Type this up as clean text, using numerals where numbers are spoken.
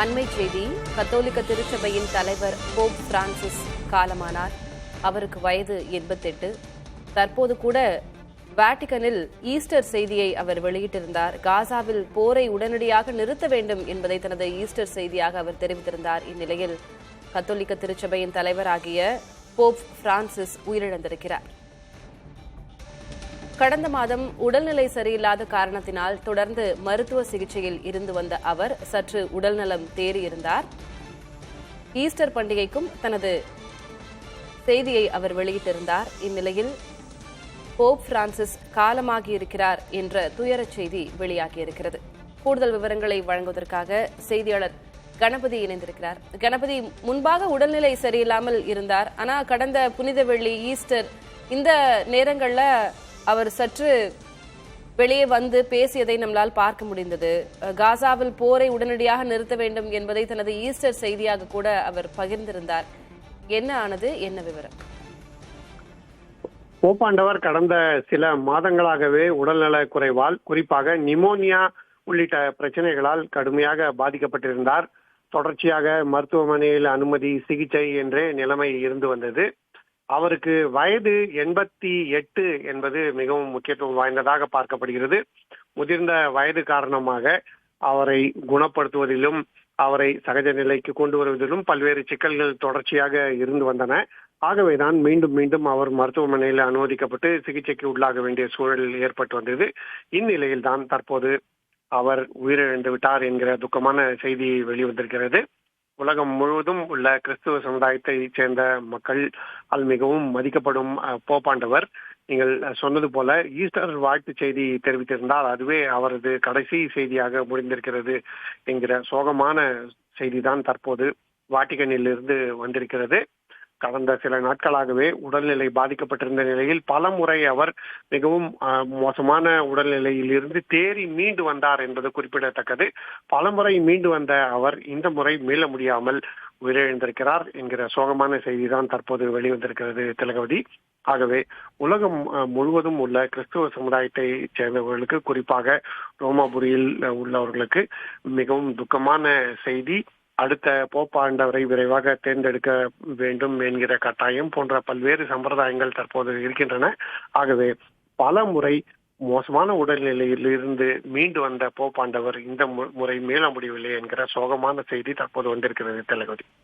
அண்மை செய்தி. கத்தோலிக்க திருச்சபையின் தலைவர் போப் பிரான்சிஸ் காலமானார். அவருக்கு வயது 88. தற்போது கூட வாட்டிகனில் ஈஸ்டர் செய்தியை அவர் வெளியிட்டிருந்தார். காசாவில் போரை உடனடியாக நிறுத்த வேண்டும் என்பதை தனது ஈஸ்டர் செய்தியாக அவர் தெரிவித்திருந்தார். இந்நிலையில் கத்தோலிக்க திருச்சபையின் தலைவராகிய போப் பிரான்சிஸ் உயிரிழந்திருக்கிறார். கடந்த மாதம் உடல்நிலை சரியில்லாத காரணத்தினால் தொடர்ந்து மருத்துவ சிகிச்சையில் இருந்து வந்த அவர் சற்று உடல்நலம் தேறியிருந்தார். ஈஸ்டர் பண்டிகைக்கும் தனது செய்தியை அவர் வெளியிட்டிருந்தார். இந்நிலையில் போப் பிரான்சிஸ் காலமாகியிருக்கிறார் என்ற துயரச் செய்தி வெளியாகியிருக்கிறது. கூடுதல் விவரங்களை வழங்குவதற்காக செய்தியாளர் கணபதி இணைந்திருக்கிறார். கணபதி, முன்பாக உடல்நிலை சரியில்லாமல் இருந்தார். ஆனால் கடந்த புனித வெள்ளி, ஈஸ்டர் இந்த நேரங்கள்ல அவர் சற்று வெளியே வந்து பேசியதை நம்மால் பார்க்க முடிந்தது. காசாவில் போரை உடனடியாக நிறுத்த வேண்டும் என்பதை தனது ஈஸ்டர் செய்தியாக கூட அவர் பகிர்ந்திருந்தார். என்ன ஆனது, என்ன விவரம்? போப்பாண்டவர் கடந்த சில மாதங்களாகவே உடல்நல குறைவால், குறிப்பாக நிமோனியா உள்ளிட்ட பிரச்சனைகளால் கடுமையாக பாதிக்கப்பட்டிருந்தார். தொடர்ச்சியாக மருத்துவமனையில் அனுமதி, சிகிச்சை என்றே நிலைமை இருந்து வந்தது. அவருக்கு வயது 88 என்பது மிகவும் முக்கியத்துவம் வாய்ந்ததாக பார்க்கப்படுகிறது. முதிர்ந்த வயது காரணமாக அவரை குணப்படுத்துவதிலும் அவரை சகஜ நிலைக்கு கொண்டு வருவதிலும் பல்வேறு சிக்கல்கள் தொடர்ச்சியாக இருந்து வந்தன. ஆகவேதான் மீண்டும் மீண்டும் அவர் மருத்துவமனையில் அனுமதிக்கப்பட்டு சிகிச்சைக்கு உள்ளாக வேண்டிய சூழல் ஏற்பட்டு வந்தது. இந்நிலையில் தான் தற்போது அவர் உயிரிழந்து விட்டார் என்கிற துக்கமான செய்தி வெளிவந்திருக்கிறது. உலகம் முழுவதும் உள்ள கிறிஸ்துவ சமுதாயத்தை சேர்ந்த மக்கள் மிகவும் மதிக்கப்படும் போப்பாண்டவர். நீங்கள் சொன்னது போல ஈஸ்டர் வாழ்த்து செய்தி தெரிவித்திருந்தால் அதுவே அவரது கடைசி செய்தியாக முடிந்திருக்கிறது என்கிற சோகமான செய்திதான் தற்போது வாட்டிகனில் இருந்து வந்திருக்கிறது. கடந்த சில நாட்களாகவே உடல்நிலை பாதிக்கப்பட்டிருந்த நிலையில் பல முறை அவர் மிகவும் மோசமான உடல்நிலையில் இருந்து தேறி மீண்டு வந்தார் என்பது குறிப்பிடத்தக்கது. பல முறை மீண்டு வந்த அவர் இந்த முறை மீள முடியாமல் உயிரிழந்திருக்கிறார் என்கிற சோகமான செய்திதான் தற்போது வெளிவந்திருக்கிறது திலகவதி. ஆகவே உலகம் முழுவதும் உள்ள கிறிஸ்துவ சமுதாயத்தை சேர்ந்தவர்களுக்கு, குறிப்பாக ரோமாபுரியில் உள்ளவர்களுக்கு மிகவும் துக்கமான செய்தி. அடுத்த போப்பாண்டவரை விரைவாக தேர்ந்தெடுக்க வேண்டும் என்கிற கட்டாயம் போன்ற பல்வேறு சம்பிரதாயங்கள் தற்போது இருக்கின்றன. ஆகவே பல முறை மோசமான உடல்நிலையில் இருந்து மீண்டு வந்த போப்பாண்டவர் இந்த முறை மீள முடியவில்லை என்கிற சோகமான செய்தி தற்போது வந்திருக்கிறது திலகவதி.